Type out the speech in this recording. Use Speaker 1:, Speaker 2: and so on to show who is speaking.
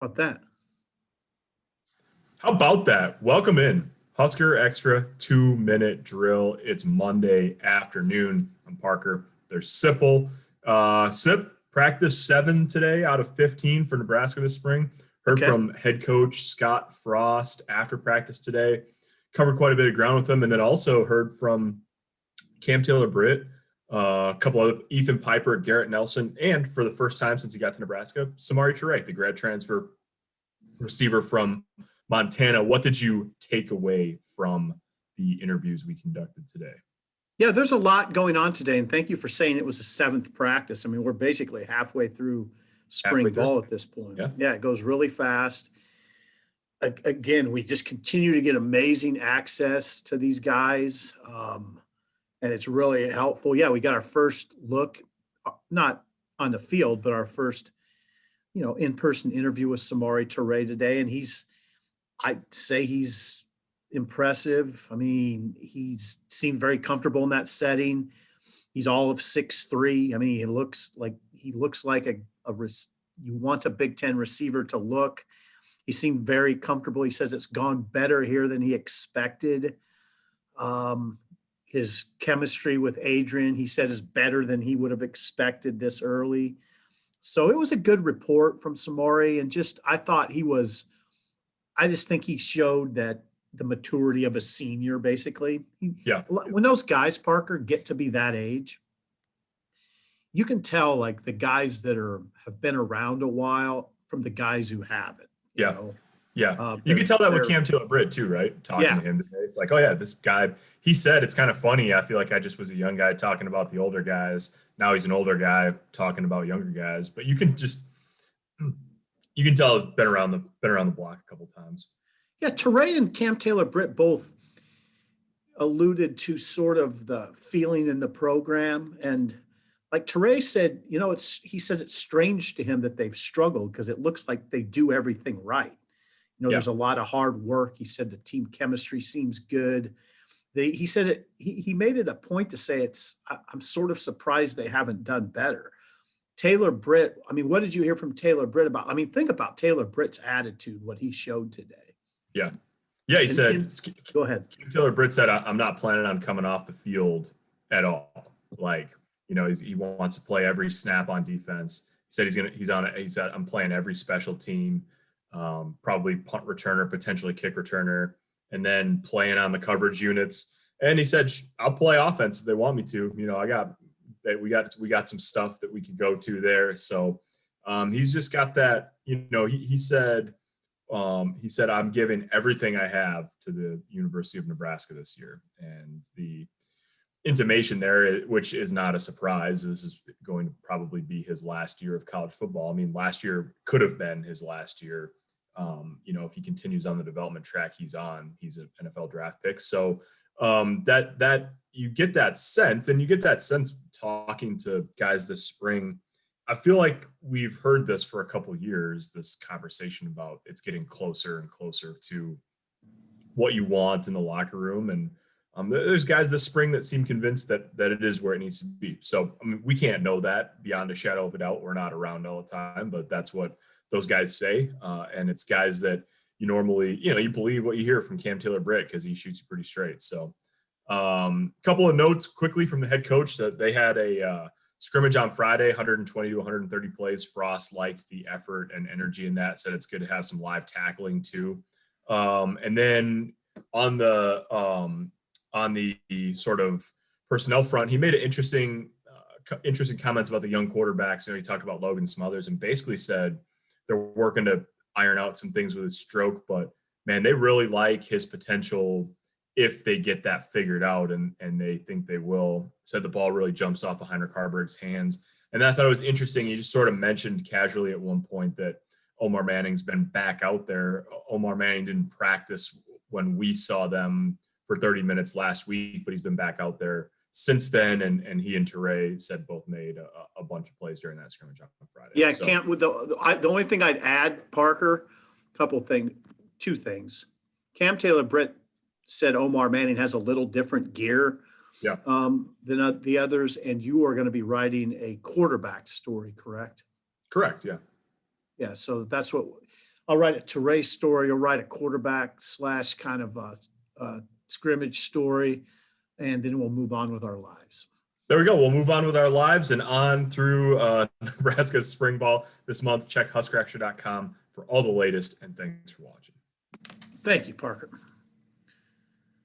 Speaker 1: About that.
Speaker 2: How about that? Welcome in. Husker Extra 2-minute drill. It's Monday afternoon. I'm Parker. There's Sipple. Sip practiced 7 today out of 15 for Nebraska this spring. Heard
Speaker 1: Okay.
Speaker 2: from head coach Scott Frost after practice today. Covered quite a bit of ground with him, and then also heard from Cam Taylor-Britt, a couple of Ethan Piper, Garrett Nelson, and for the first time since he got to Nebraska, Samori Toure, the grad transfer receiver from Montana. What did you take away from the interviews we conducted today?
Speaker 1: Yeah, there's a lot going on today, and thank you for saying it was the 7th practice. I mean, we're basically halfway through spring ball at this point. Yeah, it goes really fast. Again, we just continue to get amazing access to these guys, and it's really helpful. Yeah, we got our first look, not on the field, but our first, in-person interview with Samori Toure today, and I'd say he's impressive. I mean, he's seemed very comfortable in that setting. He's all of 6'3". I mean, he looks like you want a Big Ten receiver to look. He seemed very comfortable. He says it's gone better here than he expected. His chemistry with Adrian, he said, is better than he would have expected this early. So it was a good report from Samori, and I just think he showed that the maturity of a senior, basically. When those guys, Parker, get to be that age, you can tell like the guys that have been around a while from the guys who haven't. You
Speaker 2: can tell that with Cam Taylor-Britt too, right? Talking to him today, it's like, oh yeah, this guy. He said it's kind of funny. I feel like I just was a young guy talking about the older guys. Now he's an older guy talking about younger guys. But you can tell he's been around the block a couple times.
Speaker 1: Yeah, Toure and Cam Taylor-Britt both alluded to sort of the feeling in the program. And like Toure said, he says it's strange to him that they've struggled because it looks like they do everything right. There's a lot of hard work. He said the team chemistry seems good. He said he made it a point to say I'm sort of surprised they haven't done better. Taylor-Britt, I mean, what did you hear from Taylor-Britt about? I mean, think about Taylor-Britt's attitude, what he showed today.
Speaker 2: Yeah, he said,
Speaker 1: go ahead.
Speaker 2: Taylor-Britt said, I'm not planning on coming off the field at all. Like, he wants to play every snap on defense. He said, I'm playing every special team, probably punt returner, potentially kick returner, and then playing on the coverage units. And he said, I'll play offense if they want me to. We got some stuff that we could go to there. So he's just got that, he said, I'm giving everything I have to the University of Nebraska this year. And the intimation there, which is not a surprise, this is going to probably be his last year of college football. I mean, last year could have been his last year. If he continues on the development track he's on, he's an NFL draft pick. So that you get that sense, and you get that sense talking to guys this spring. I feel like we've heard this for a couple of years, this conversation about it's getting closer and closer to what you want in the locker room. And there's guys this spring that seem convinced that it is where it needs to be. So, I mean, we can't know that beyond a shadow of a doubt. We're not around all the time, but that's what those guys say. And it's guys that you normally, you believe what you hear from Cam Taylor-Britt because he shoots you pretty straight. So couple of notes quickly from the head coach that they had a scrimmage on Friday, 120 to 130 plays. Frost liked the effort and energy in that, said it's good to have some live tackling too. And then on the sort of personnel front, he made an interesting comments about the young quarterbacks. He talked about Logan Smothers and basically said they're working to iron out some things with his stroke, but man, they really like his potential if they get that figured out, and they think they will. Said the ball really jumps off of Heinrich Haarberg's hands. And I thought it was interesting. He just sort of mentioned casually at one point that Omar Manning's been back out there. Omar Manning didn't practice when we saw them for 30 minutes last week, but he's been back out there since then. And he and Toure said both made a bunch of plays during that scrimmage on Friday.
Speaker 1: Yeah, so. The only thing I'd add, Parker, two things. Cam Taylor-Britt said Omar Manning has a little different gear than the others, and you are going to be writing a quarterback story, correct?
Speaker 2: Correct, yeah.
Speaker 1: Yeah, so that's what I'll write a Teray story. I'll write a quarterback / kind of scrimmage story, and then we'll move on with our lives.
Speaker 2: There we go. We'll move on with our lives and on through Nebraska's spring ball this month. Check huskerextra.com for all the latest, and thanks for watching.
Speaker 1: Thank you, Parker.